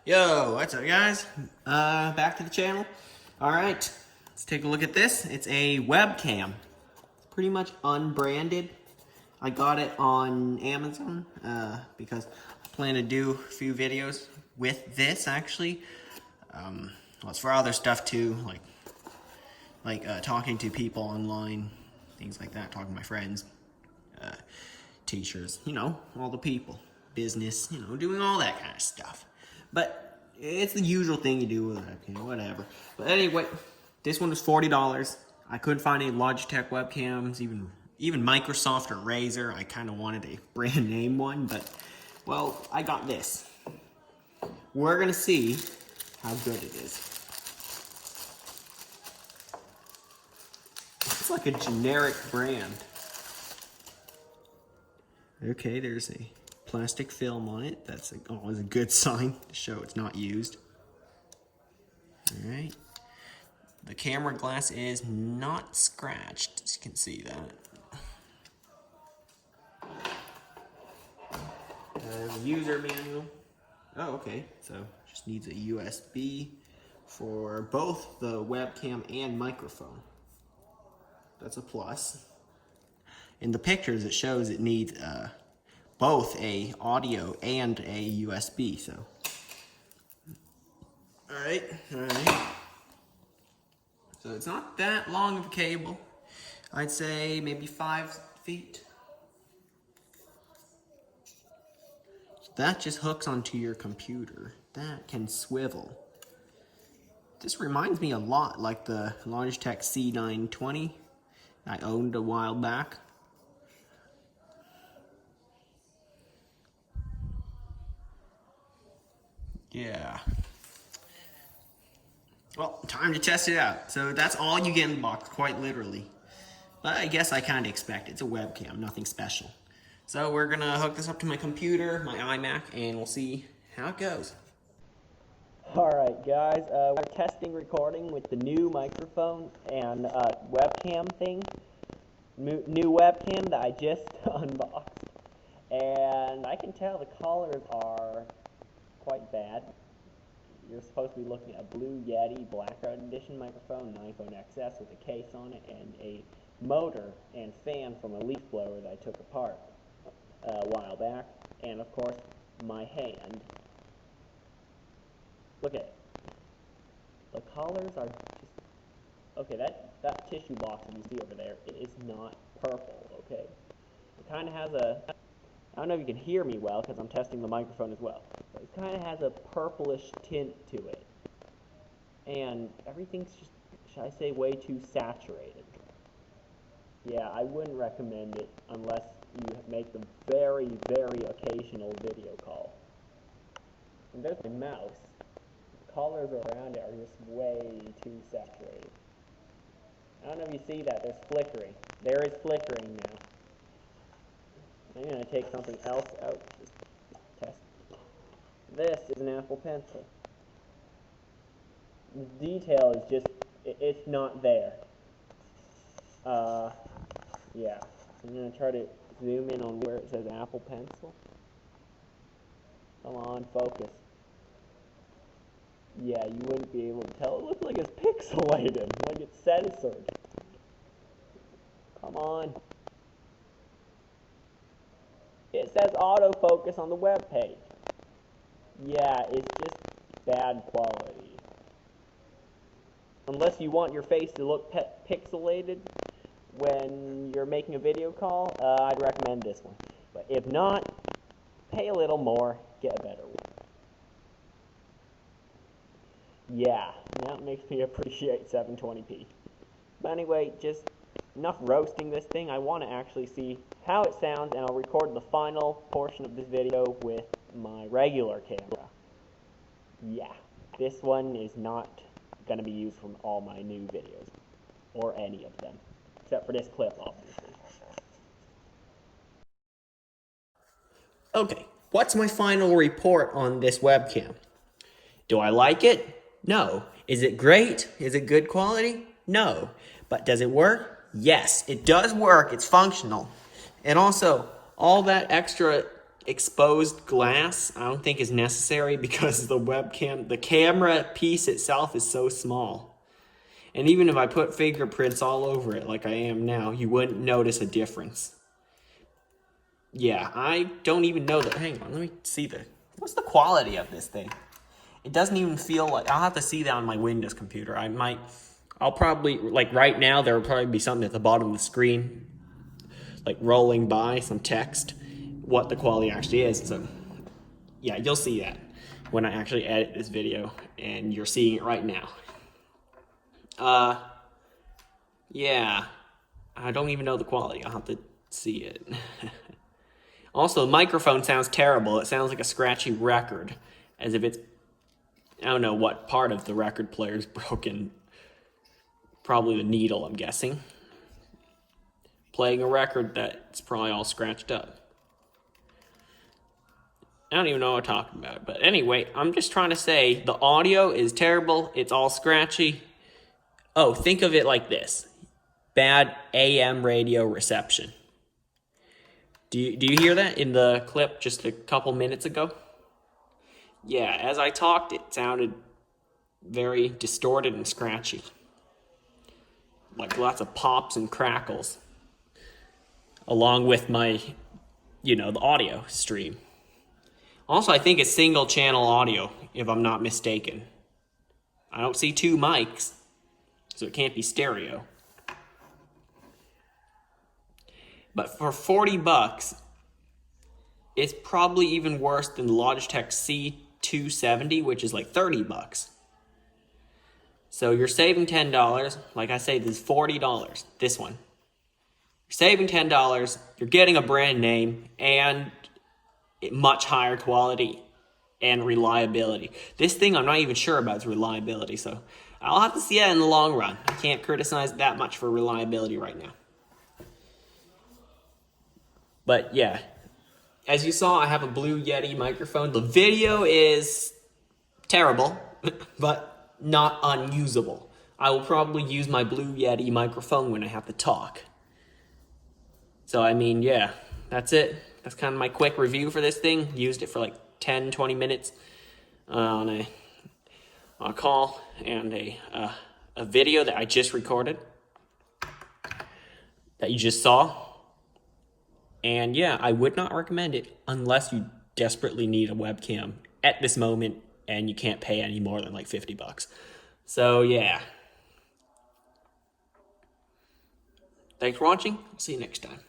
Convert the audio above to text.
Yo, what's up guys? Back to the channel. Alright, let's take a look at this. It's a webcam. It's pretty much unbranded. I got it on Amazon because I plan to do a few videos with this actually. Well, it's for other stuff too, like talking to people online, things like that, talking to my friends, teachers, all the people, business, doing all that kind of stuff. But it's the usual thing you do with it, whatever. But anyway, this one was $40. I couldn't find any Logitech webcams, even Microsoft or Razer. I kind of wanted a brand name one, but, well, I got this. We're gonna see how good it is. It's like a generic brand. Okay, there's a plastic film on it. That's always a good sign to show it's not used. Alright. The camera glass is not scratched, as you can see that. The user manual. Oh, okay. So, just needs a USB for both the webcam and microphone. That's a plus. In the pictures, it shows it needs both a audio and a USB, so. Alright. So it's not that long of a cable. I'd say maybe 5 feet. That just hooks onto your computer. That can swivel. This reminds me a lot like the Logitech C920 I owned a while back. Yeah. Well, time to test it out. So that's all you get in the box, quite literally. But I guess I kind of expect it. It's a webcam, nothing special. So we're gonna hook this up to my computer, my iMac, and we'll see how it goes. Alright guys, we're testing recording with the new microphone and webcam thing. New webcam that I just unboxed. And I can tell the colors are quite bad. You're supposed to be looking at a blue Yeti Black Red Edition microphone, an iPhone XS with a case on it, and a motor and fan from a leaf blower that I took apart a while back, and of course my hand. Look at it. The colors are just okay. That tissue box that you see over there, it is not purple. Okay, it kind of has a. I don't know if you can hear me well because I'm testing the microphone as well. But it kind of has a purplish tint to it. And everything's just, should I say, way too saturated. Yeah, I wouldn't recommend it unless you make the very, very occasional video call. And there's my mouse. The colors around it are just way too saturated. I don't know if you see that, there's flickering. There is flickering now. I'm going to take something else out. Just test. This is an Apple Pencil. The detail is just, it's not there. Yeah. I'm going to try to zoom in on where it says Apple Pencil. Come on, focus. Yeah, you wouldn't be able to tell. It looks like it's pixelated, like it's censored. Come on. It says autofocus on the web page. Yeah, it's just bad quality. Unless you want your face to look pixelated when you're making a video call, I'd recommend this one. But if not, pay a little more, get a better one. Yeah, that makes me appreciate 720p. But anyway, just enough roasting this thing. I want to actually see how it sounds, and I'll record the final portion of this video with my regular camera. Yeah, this one is not going to be used from all my new videos, or any of them, except for this clip, obviously. Okay, what's my final report on this webcam? Do I like it? No. Is it great? Is it good quality? No. But does it work? Yes, it does work. It's functional. And also, all that extra exposed glass I don't think is necessary because the camera piece itself is so small. And even if I put fingerprints all over it like I am now, you wouldn't notice a difference. Yeah, I don't even know that. Hang on, let me see what's the quality of this thing? It doesn't even feel like, I'll have to see that on my Windows computer. I'll probably, like right now, there will probably be something at the bottom of the screen, like rolling by, some text, what the quality actually is. So yeah, you'll see that when I actually edit this video, and you're seeing it right now. Yeah, I don't even know the quality. I'll have to see it. Also, the microphone sounds terrible. It sounds like a scratchy record, as if it's, I don't know what part of the record player's broken. Probably the needle, I'm guessing. Playing a record that's probably all scratched up. I don't even know what I'm talking about. But anyway, I'm just trying to say the audio is terrible. It's all scratchy. Oh, think of it like this. Bad AM radio reception. Do you hear that in the clip just a couple minutes ago? Yeah, as I talked, it sounded very distorted and scratchy. Like lots of pops and crackles. Along with my, the audio stream. Also, I think it's single channel audio, if I'm not mistaken. I don't see two mics, so it can't be stereo. But for $40, it's probably even worse than the Logitech C270, which is like $30. So you're saving $10. Like I say, this is $40, this one. You're saving $10, you're getting a brand name, and much higher quality and reliability. This thing I'm not even sure about its reliability, so I'll have to see that in the long run. I can't criticize that much for reliability right now. But yeah, as you saw, I have a Blue Yeti microphone. The video is terrible, but not unusable. I will probably use my Blue Yeti microphone when I have to talk. So I mean, yeah, that's it. That's kind of my quick review for this thing. Used it for like 10, 20 minutes on a call and a video that I just recorded that you just saw. And yeah, I would not recommend it unless you desperately need a webcam at this moment and you can't pay any more than like $50. So yeah. Thanks for watching. See you next time.